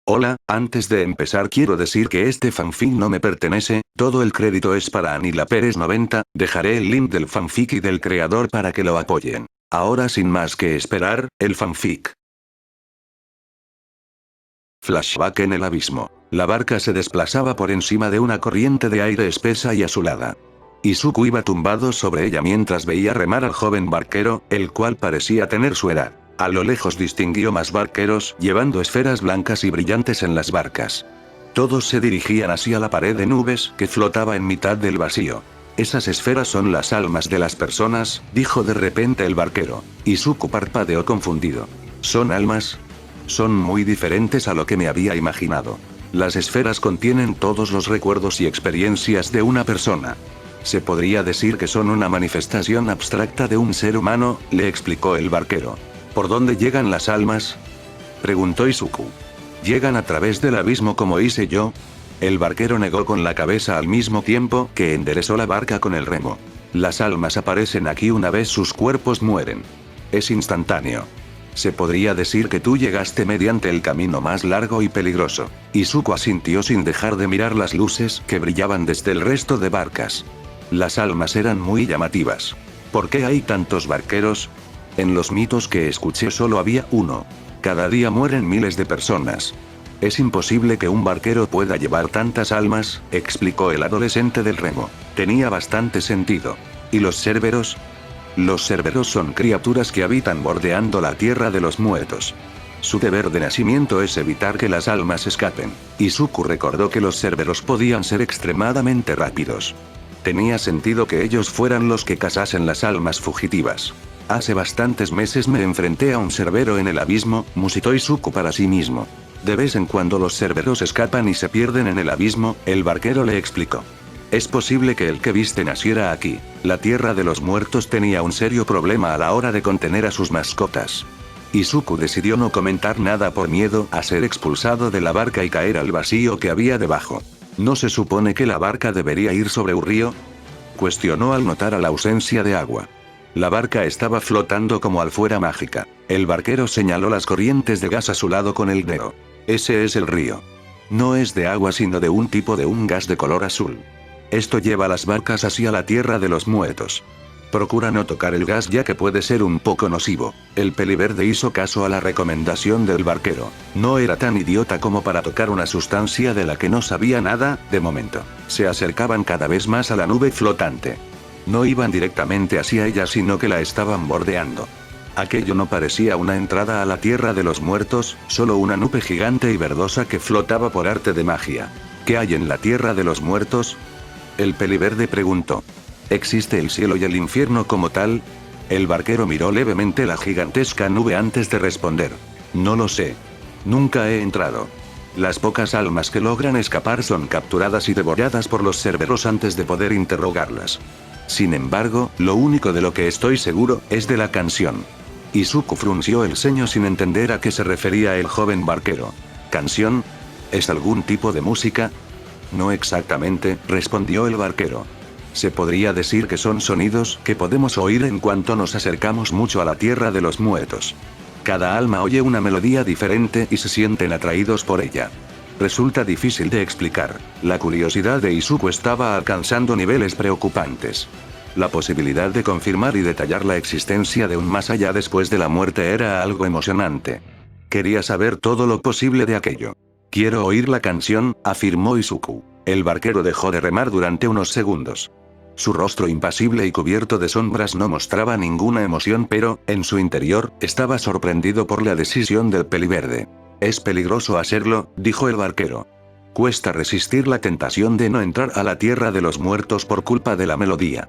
Hola, antes de empezar quiero decir que este fanfic no me pertenece, todo el crédito es para Anila Pérez 90, dejaré el link del fanfic y del creador para que lo apoyen. Ahora sin más que esperar, el fanfic. Flashback en el abismo. La barca se desplazaba por encima de una corriente de aire espesa y azulada. Izuku iba tumbado sobre ella mientras veía remar al joven barquero, el cual parecía tener su edad. A lo lejos distinguió más barqueros llevando esferas blancas y brillantes en las barcas. Todos se dirigían hacia la pared de nubes que flotaba en mitad del vacío. Esas esferas son las almas de las personas, dijo de repente el barquero. Izuku parpadeó confundido. ¿Son almas? Son muy diferentes a lo que me había imaginado. Las esferas contienen todos los recuerdos y experiencias de una persona. Se podría decir que son una manifestación abstracta de un ser humano, le explicó el barquero. ¿Por dónde llegan las almas?, preguntó Izuku. ¿Llegan a través del abismo como hice yo? El barquero negó con la cabeza al mismo tiempo que enderezó la barca con el remo. Las almas aparecen aquí una vez sus cuerpos mueren. Es instantáneo. Se podría decir que tú llegaste mediante el camino más largo y peligroso. Izuku asintió sin dejar de mirar las luces que brillaban desde el resto de barcas. Las almas eran muy llamativas. ¿Por qué hay tantos barqueros? En los mitos que escuché solo había uno. Cada día mueren miles de personas. Es imposible que un barquero pueda llevar tantas almas, explicó el adolescente del remo. Tenía bastante sentido. ¿Y los cérberos? Los cérberos son criaturas que habitan bordeando la tierra de los muertos. Su deber de nacimiento es evitar que las almas escapen. Izuku recordó que los cérberos podían ser extremadamente rápidos. Tenía sentido que ellos fueran los que cazasen las almas fugitivas. Hace bastantes meses me enfrenté a un cerbero en el abismo, musitó Izuku para sí mismo. De vez en cuando los cerberos escapan y se pierden en el abismo, el barquero le explicó. Es posible que el que viste naciera aquí. La tierra de los muertos tenía un serio problema a la hora de contener a sus mascotas. Izuku decidió no comentar nada por miedo a ser expulsado de la barca y caer al vacío que había debajo. ¿No se supone que la barca debería ir sobre un río?, cuestionó al notar la ausencia de agua. La barca estaba flotando como alfuera mágica. El barquero señaló las corrientes de gas a su lado con el dedo. Ese es el río. No es de agua sino de un tipo de un gas de color azul. Esto lleva las barcas hacia la tierra de los muertos. Procura no tocar el gas ya que puede ser un poco nocivo. El peliverde hizo caso a la recomendación del barquero. No era tan idiota como para tocar una sustancia de la que no sabía nada, de momento. Se acercaban cada vez más a la nube flotante. No iban directamente hacia ella sino que la estaban bordeando. Aquello no parecía una entrada a la tierra de los muertos, solo una nube gigante y verdosa que flotaba por arte de magia. ¿Qué hay en la tierra de los muertos?, el peliverde preguntó. ¿Existe el cielo y el infierno como tal? El barquero miró levemente la gigantesca nube antes de responder. No lo sé. Nunca he entrado. Las pocas almas que logran escapar son capturadas y devoradas por los cerberos antes de poder interrogarlas. Sin embargo, lo único de lo que estoy seguro es de la canción. Izuku frunció el ceño sin entender a qué se refería el joven barquero. ¿Canción? ¿Es algún tipo de música? No exactamente, respondió el barquero. Se podría decir que son sonidos que podemos oír en cuanto nos acercamos mucho a la tierra de los muertos. Cada alma oye una melodía diferente y se sienten atraídos por ella. Resulta difícil de explicar. La curiosidad de Izuku estaba alcanzando niveles preocupantes. La posibilidad de confirmar y detallar la existencia de un más allá después de la muerte era algo emocionante. Quería saber todo lo posible de aquello. Quiero oír la canción, afirmó Izuku. El barquero dejó de remar durante unos segundos. Su rostro impasible y cubierto de sombras no mostraba ninguna emoción, pero, en su interior, estaba sorprendido por la decisión del peliverde. Es peligroso hacerlo, dijo el barquero. Cuesta resistir la tentación de no entrar a la tierra de los muertos por culpa de la melodía.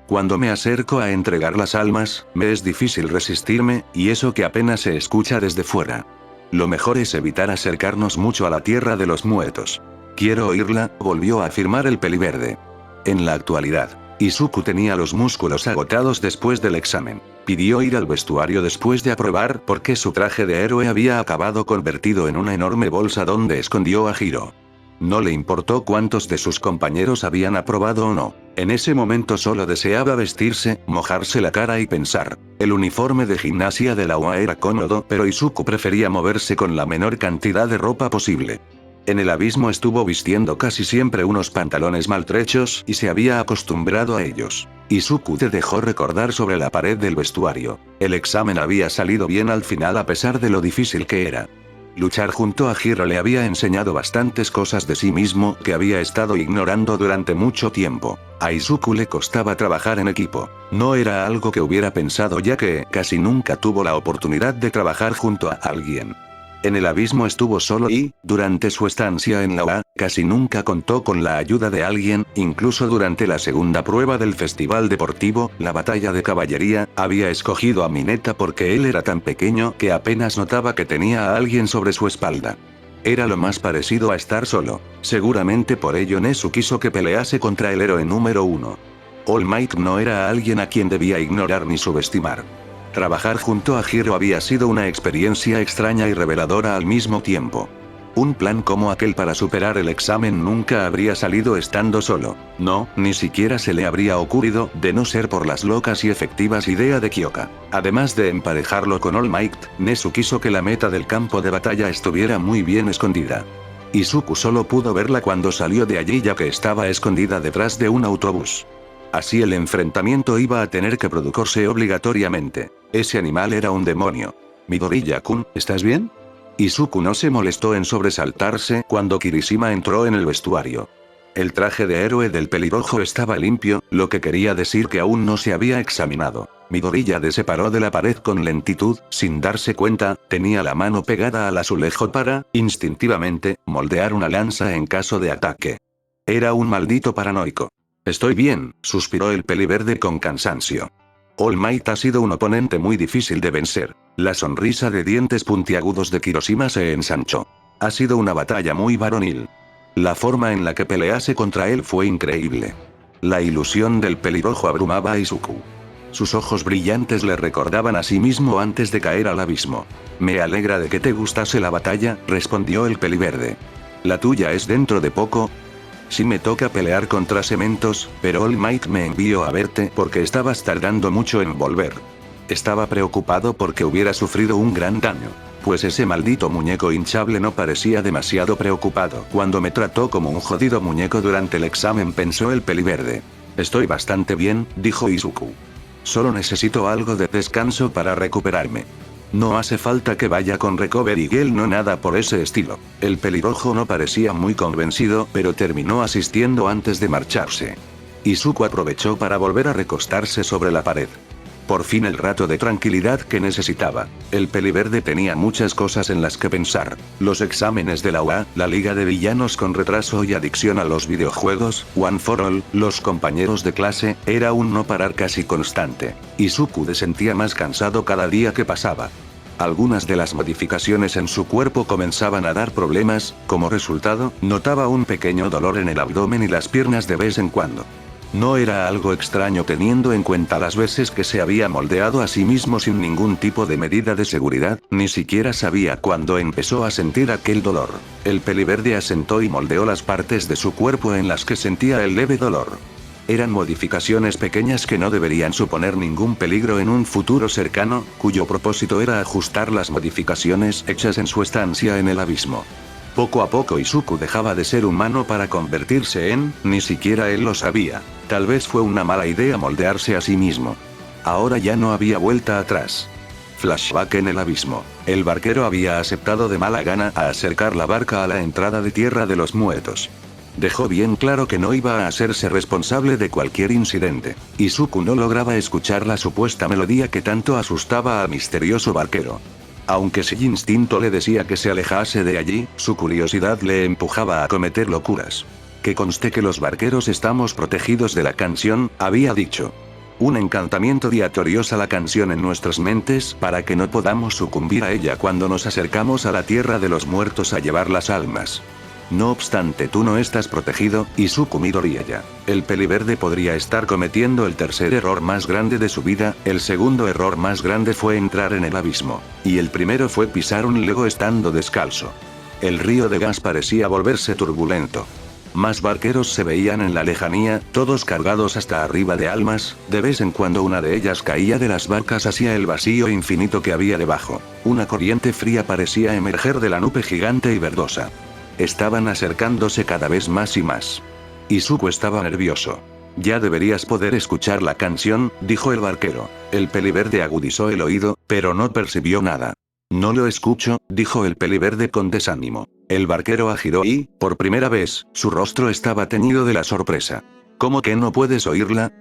Cuando me acerco a entregar las almas, me es difícil resistirme, y eso que apenas se escucha desde fuera. Lo mejor es evitar acercarnos mucho a la tierra de los muertos. Quiero oírla, volvió a afirmar el peliverde. En la actualidad, Izuku tenía los músculos agotados después del examen. Pidió ir al vestuario después de aprobar porque su traje de héroe había acabado convertido en una enorme bolsa donde escondió a Hiro. No le importó cuántos de sus compañeros habían aprobado o no. En ese momento solo deseaba vestirse, mojarse la cara y pensar. El uniforme de gimnasia de la UA era cómodo, pero Izuku prefería moverse con la menor cantidad de ropa posible. En el abismo estuvo vistiendo casi siempre unos pantalones maltrechos y se había acostumbrado a ellos. Izuku te dejó recordar sobre la pared del vestuario. El examen había salido bien al final a pesar de lo difícil que era. Luchar junto a Hiro le había enseñado bastantes cosas de sí mismo que había estado ignorando durante mucho tiempo. A Izuku le costaba trabajar en equipo. No era algo que hubiera pensado ya que casi nunca tuvo la oportunidad de trabajar junto a alguien. En el abismo estuvo solo y, durante su estancia en la UA, casi nunca contó con la ayuda de alguien, incluso durante la segunda prueba del festival deportivo, la batalla de caballería, había escogido a Mineta porque él era tan pequeño que apenas notaba que tenía a alguien sobre su espalda. Era lo más parecido a estar solo. Seguramente por ello Nezu quiso que pelease contra el héroe número 1. All Might no era alguien a quien debía ignorar ni subestimar. Trabajar junto a Hiro había sido una experiencia extraña y reveladora al mismo tiempo. Un plan como aquel para superar el examen nunca habría salido estando solo. No, ni siquiera se le habría ocurrido, de no ser por las locas y efectivas ideas de Kyoka. Además de emparejarlo con All Might, Nezu quiso que la meta del campo de batalla estuviera muy bien escondida. Izuku solo pudo verla cuando salió de allí ya que estaba escondida detrás de un autobús. Así el enfrentamiento iba a tener que producirse obligatoriamente. Ese animal era un demonio. Midoriya-kun, ¿estás bien? Izuku no se molestó en sobresaltarse cuando Kirishima entró en el vestuario. El traje de héroe del pelirrojo estaba limpio, lo que quería decir que aún no se había examinado. Midoriya se separó de la pared con lentitud, sin darse cuenta, tenía la mano pegada al azulejo para, instintivamente, moldear una lanza en caso de ataque. Era un maldito paranoico. Estoy bien, suspiró el peliverde con cansancio. All Might ha sido un oponente muy difícil de vencer. La sonrisa de dientes puntiagudos de Kirishima se ensanchó. Ha sido una batalla muy varonil. La forma en la que pelease contra él fue increíble. La ilusión del pelirrojo abrumaba a Izuku. Sus ojos brillantes le recordaban a sí mismo antes de caer al abismo. Me alegra de que te gustase la batalla, respondió el peliverde. La tuya es dentro de poco. Sí me toca pelear contra Cementos, pero All Might me envió a verte porque estabas tardando mucho en volver. Estaba preocupado porque hubiera sufrido un gran daño. Pues ese maldito muñeco hinchable no parecía demasiado preocupado cuando me trató como un jodido muñeco durante el examen, pensó el peliverde. Estoy bastante bien, dijo Izuku. Solo necesito algo de descanso para recuperarme. No hace falta que vaya con Recovery Gel, no nada por ese estilo. El pelirrojo no parecía muy convencido, pero terminó asistiendo antes de marcharse. Izuku aprovechó para volver a recostarse sobre la pared. Por fin el rato de tranquilidad que necesitaba. El peliverde tenía muchas cosas en las que pensar. Los exámenes de la UA, la liga de villanos con retraso y adicción a los videojuegos, One for All, los compañeros de clase, era un no parar casi constante. Izuku se sentía más cansado cada día que pasaba. Algunas de las modificaciones en su cuerpo comenzaban a dar problemas, como resultado, notaba un pequeño dolor en el abdomen y las piernas de vez en cuando. No era algo extraño teniendo en cuenta las veces que se había moldeado a sí mismo sin ningún tipo de medida de seguridad, ni siquiera sabía cuándo empezó a sentir aquel dolor. El peliverde asentó y moldeó las partes de su cuerpo en las que sentía el leve dolor. Eran modificaciones pequeñas que no deberían suponer ningún peligro en un futuro cercano, cuyo propósito era ajustar las modificaciones hechas en su estancia en el abismo. Poco a poco Izuku dejaba de ser humano para convertirse en, ni siquiera él lo sabía. Tal vez fue una mala idea moldearse a sí mismo. Ahora ya no había vuelta atrás. Flashback en el abismo. El barquero había aceptado de mala gana a acercar la barca a la entrada de Tierra de los Muertos. Dejó bien claro que no iba a hacerse responsable de cualquier incidente. Izuku no lograba escuchar la supuesta melodía que tanto asustaba al misterioso barquero. Aunque su instinto le decía que se alejase de allí, su curiosidad le empujaba a cometer locuras. Que conste que los barqueros estamos protegidos de la canción, había dicho. Un encantamiento diatoriosa la canción en nuestras mentes para que no podamos sucumbir a ella cuando nos acercamos a la tierra de los muertos a llevar las almas. No obstante, tú no estás protegido, Izuku Midoriya. El peliverde podría estar cometiendo el tercer error más grande de su vida, el segundo error más grande fue entrar en el abismo. Y el primero fue pisar un lago estando descalzo. El río de gas parecía volverse turbulento. Más barqueros se veían en la lejanía, todos cargados hasta arriba de almas, de vez en cuando una de ellas caía de las barcas hacia el vacío infinito que había debajo. Una corriente fría parecía emerger de la nube gigante y verdosa. Estaban acercándose cada vez más y más. Izuku estaba nervioso. Ya deberías poder escuchar la canción, dijo el barquero. El peliverde agudizó el oído, pero no percibió nada. No lo escucho, dijo el peliverde con desánimo. El barquero agiró y, por primera vez, su rostro estaba teñido de la sorpresa. ¿Cómo que no puedes oírla?,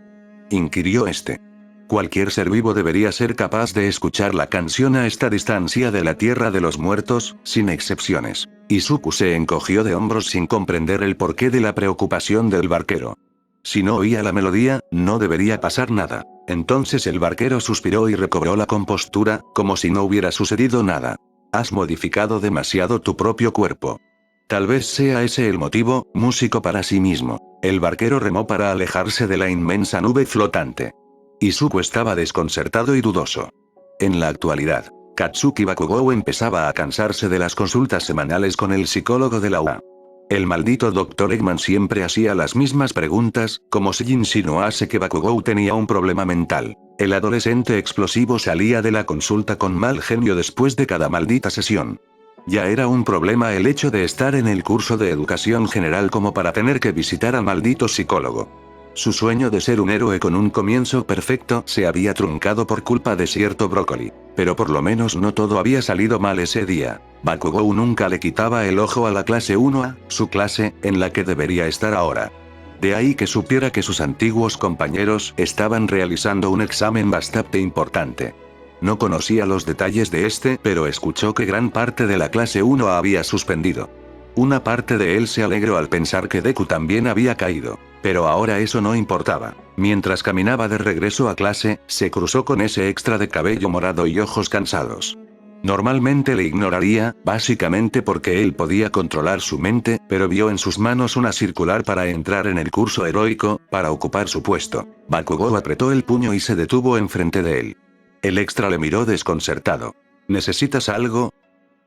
inquirió este. Cualquier ser vivo debería ser capaz de escuchar la canción a esta distancia de la tierra de los muertos, sin excepciones. Izuku se encogió de hombros sin comprender el porqué de la preocupación del barquero. Si no oía la melodía, no debería pasar nada. Entonces el barquero suspiró y recobró la compostura, como si no hubiera sucedido nada. Has modificado demasiado tu propio cuerpo. Tal vez sea ese el motivo, músico para sí mismo. El barquero remó para alejarse de la inmensa nube flotante. Izuku estaba desconcertado y dudoso. En la actualidad, Katsuki Bakugou empezaba a cansarse de las consultas semanales con el psicólogo de la UA. El maldito Dr. Eggman siempre hacía las mismas preguntas, como si insinuase que Bakugou tenía un problema mental. El adolescente explosivo salía de la consulta con mal genio después de cada maldita sesión. Ya era un problema el hecho de estar en el curso de educación general como para tener que visitar al maldito psicólogo. Su sueño de ser un héroe con un comienzo perfecto se había truncado por culpa de cierto brócoli. Pero por lo menos no todo había salido mal ese día. Bakugou nunca le quitaba el ojo a la clase 1A, su clase, en la que debería estar ahora. De ahí que supiera que sus antiguos compañeros estaban realizando un examen bastante importante. No conocía los detalles de este, pero escuchó que gran parte de la clase 1A había suspendido. Una parte de él se alegró al pensar que Deku también había caído. Pero ahora eso no importaba. Mientras caminaba de regreso a clase, se cruzó con ese extra de cabello morado y ojos cansados. Normalmente le ignoraría, básicamente porque él podía controlar su mente, pero vio en sus manos una circular para entrar en el curso heroico, para ocupar su puesto. Bakugou apretó el puño y se detuvo enfrente de él. El extra le miró desconcertado. ¿Necesitas algo?,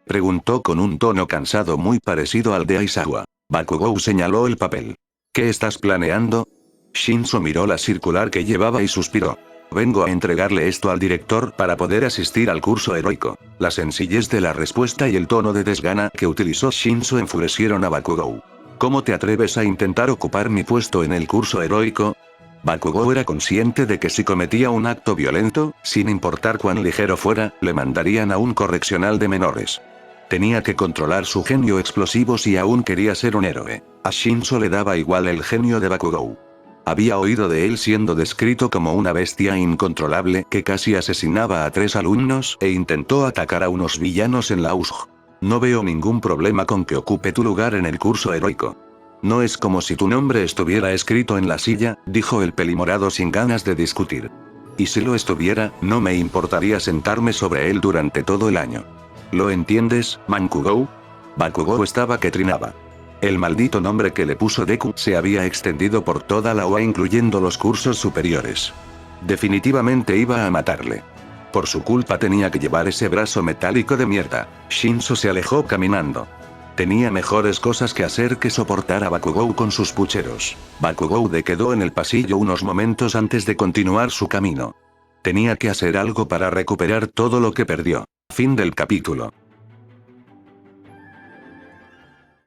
preguntó con un tono cansado muy parecido al de Aizawa. Bakugou señaló el papel. ¿Qué estás planeando? Shinzo miró la circular que llevaba y suspiró. Vengo a entregarle esto al director para poder asistir al curso heroico. La sencillez de la respuesta y el tono de desgana que utilizó Shinzo enfurecieron a Bakugou. ¿Cómo te atreves a intentar ocupar mi puesto en el curso heroico? Bakugou era consciente de que si cometía un acto violento, sin importar cuán ligero fuera, le mandarían a un correccional de menores. Tenía que controlar su genio explosivo si aún quería ser un héroe. A Shinzo le daba igual el genio de Bakugou. Había oído de él siendo descrito como una bestia incontrolable que casi asesinaba a 3 alumnos e intentó atacar a unos villanos en la USG. No veo ningún problema con que ocupe tu lugar en el curso heroico. No es como si tu nombre estuviera escrito en la silla, dijo el pelimorado sin ganas de discutir. Y si lo estuviera, no me importaría sentarme sobre él durante todo el año. ¿Lo entiendes, Mankugou? Bakugou estaba que trinaba. El maldito nombre que le puso Deku se había extendido por toda la UA incluyendo los cursos superiores. Definitivamente iba a matarle. Por su culpa tenía que llevar ese brazo metálico de mierda. Shinzo se alejó caminando. Tenía mejores cosas que hacer que soportar a Bakugou con sus pucheros. Bakugou quedó en el pasillo unos momentos antes de continuar su camino. Tenía que hacer algo para recuperar todo lo que perdió. Fin del capítulo.